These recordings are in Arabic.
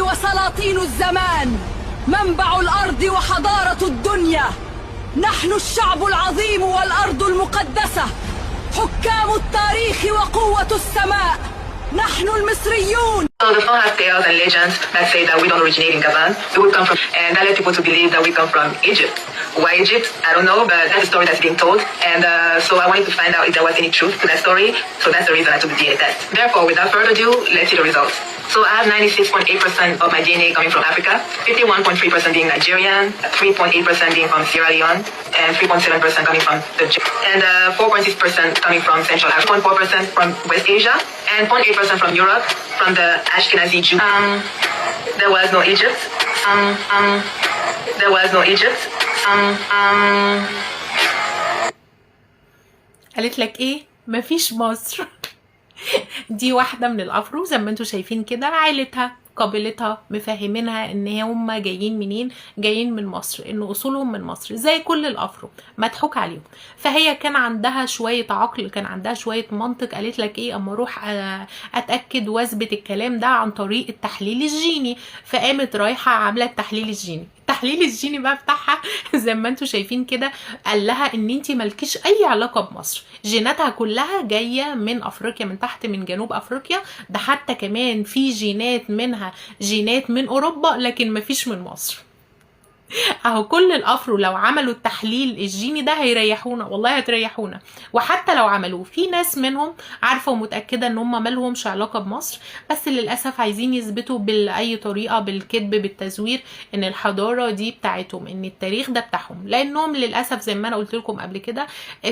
وسلاطين الزمان، منبع الأرض وحضارة الدنيا. نحن الشعب العظيم والأرض المقدسة، حكام التاريخ وقوة السماء. نحن المصريون. So the song has tales and legends that say that we don't originate in Gabon. We would come from, and that led people to believe that we come from Egypt. Why Egypt? I don't know, but that's a story that's being told. And so I wanted to find out if there was any truth to that story. So that's the reason I took the DNA test. Therefore, without further ado, let's see the results. So I have 96.8% of my DNA coming from Africa, 51.3% being Nigerian, 3.8% being from Sierra Leone, and 3.7% coming from the and 4.6% coming from Central Africa, 0.4% from West Asia, and 0.8% from Europe, from the Ashkenazi Jew. There was no Egypt. There was no Egypt. قالت لك ايه؟ مفيش مصر. دي واحدة من الافرو زي ما انتوا شايفين كده، عائلتها قبيلتها مفهمينها ان هم جايين منين، جايين من مصر، ان اصولهم من مصر زي كل الافرو، مضحوك عليهم. فهي كان عندها شويه عقل، كان عندها شويه منطق. قالت لك ايه؟ اما اروح اتاكد واثبت الكلام ده عن طريق التحليل الجيني. فقامت رايحه عامله التحليل الجيني. التحليل الجيني بقى بتاعها زي ما انتوا شايفين كده، قال لها ان انت مالكيش اي علاقه بمصر، جيناتها كلها جايه من افريقيا، من تحت، من جنوب افريقيا. ده حتى كمان في جينات منها جينات من اوروبا، لكن مفيش من مصر. اهو كل الافرو لو عملوا التحليل الجيني ده هيريحونا، والله هتريحونا. وحتى لو عملوه، في ناس منهم عارفه ومتاكده ان هم مالهمش علاقه بمصر، بس للاسف عايزين يثبتوا باي طريقه، بالكذب، بالتزوير، ان الحضاره دي بتاعتهم، ان التاريخ ده بتاعهم. لانهم للاسف زي ما انا قلت لكم قبل كده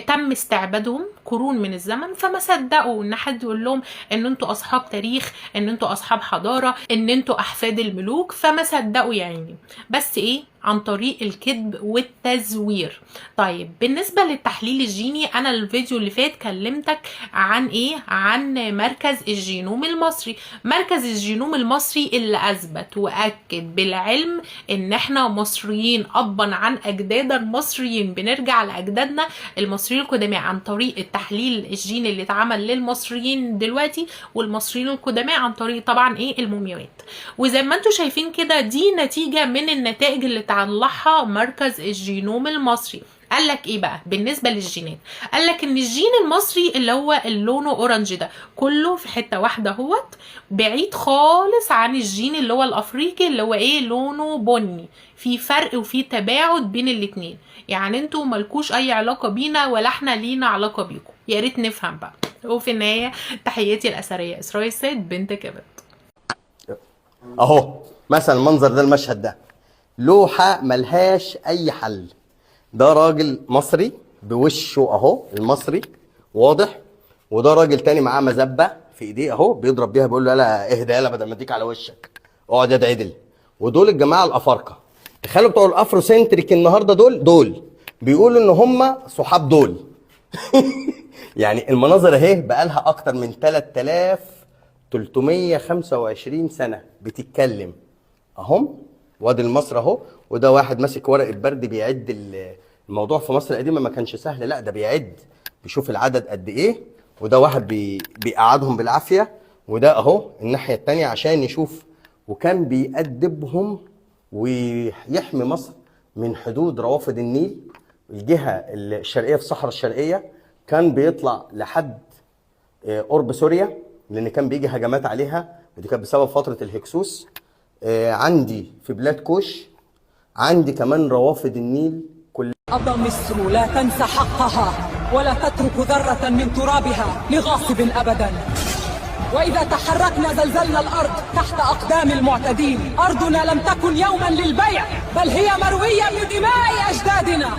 تم استعبادهم قرون من الزمن، فما صدقوا ان حد يقول لهم ان انتوا اصحاب تاريخ، ان انتوا اصحاب حضاره، ان انتوا احفاد الملوك. فما صدقوا يا عيني، بس ايه؟ عن طريق الكذب والتزوير. طيب بالنسبة للتحليل الجيني، انا الفيديو اللي فات كلمتك عن ايه؟ عن مركز الجينوم المصري. مركز الجينوم المصري اللي اثبت واكد بالعلم ان احنا مصريين ابا عن اجدادا مصريين، بنرجع لاجدادنا المصريين القدماء عن طريق التحليل الجيني اللي اتعمل للمصريين دلوقتي والمصريين القدماء عن طريق طبعا ايه؟ المومياوات. وزي ما انتوا شايفين كده، دي نتيجة من النتائج اللي طلعها مركز الجينوم المصري. قال لك ايه بقى بالنسبه للجينات؟ قال لك ان الجين المصري اللي هو اللونه اورنج ده كله في حته واحده اهوت، بعيد خالص عن الجين اللي هو الافريقي اللي هو ايه؟ لونه بني. في فرق وفي تباعد بين الاتنين، يعني انتوا مالكوش اي علاقه بينا ولا احنا لينا علاقه بيكم. يا ريت نفهم بقى. وفي النهايه تحياتي الاثريه اسراء السيد بنت كبد. اهو مثلا المنظر ده، المشهد ده لوحة ملهاش أي حل. ده راجل مصري بوشه أهو المصري واضح، وده راجل تاني معاه مزبة في إيديه أهو بيضرب بيها، بيقول له لا اهدى يلا بدل ما اديك على وشك، اقعد يا عدل. ودول الجماعة الأفارقة، تخيلوا بتوع الأفرو سنتريك النهارده دول بيقولوا إن هم صحاب دول. يعني المناظر أهي بقالها أكتر من 3325 سنة بتتكلم أهم. وادي المصر اهو، وده واحد ماسك ورقه برد بيعد. الموضوع في مصر القديمه ما كانش سهل، لا ده بيعد، بيشوف العدد قد ايه. وده واحد بيقعدهم بالعافيه، وده اهو الناحيه الثانيه عشان يشوف. وكان بيأدبهم ويحمي مصر من حدود روافد النيل، الجهه الشرقيه في الصحراء الشرقيه. كان بيطلع لحد قرب سوريا، لان كان بيجي هجمات عليها، ودي كانت بسبب فتره الهكسوس. عندي في بلاد كوش، عندي كمان روافد النيل كلها. أبا مصر لا تنسى حقها ولا تترك ذرة من ترابها لغاصب أبدا. وإذا تحركنا زلزلنا الأرض تحت أقدام المعتدين. أرضنا لم تكن يوما للبيع، بل هي مروية بدماء أجدادنا.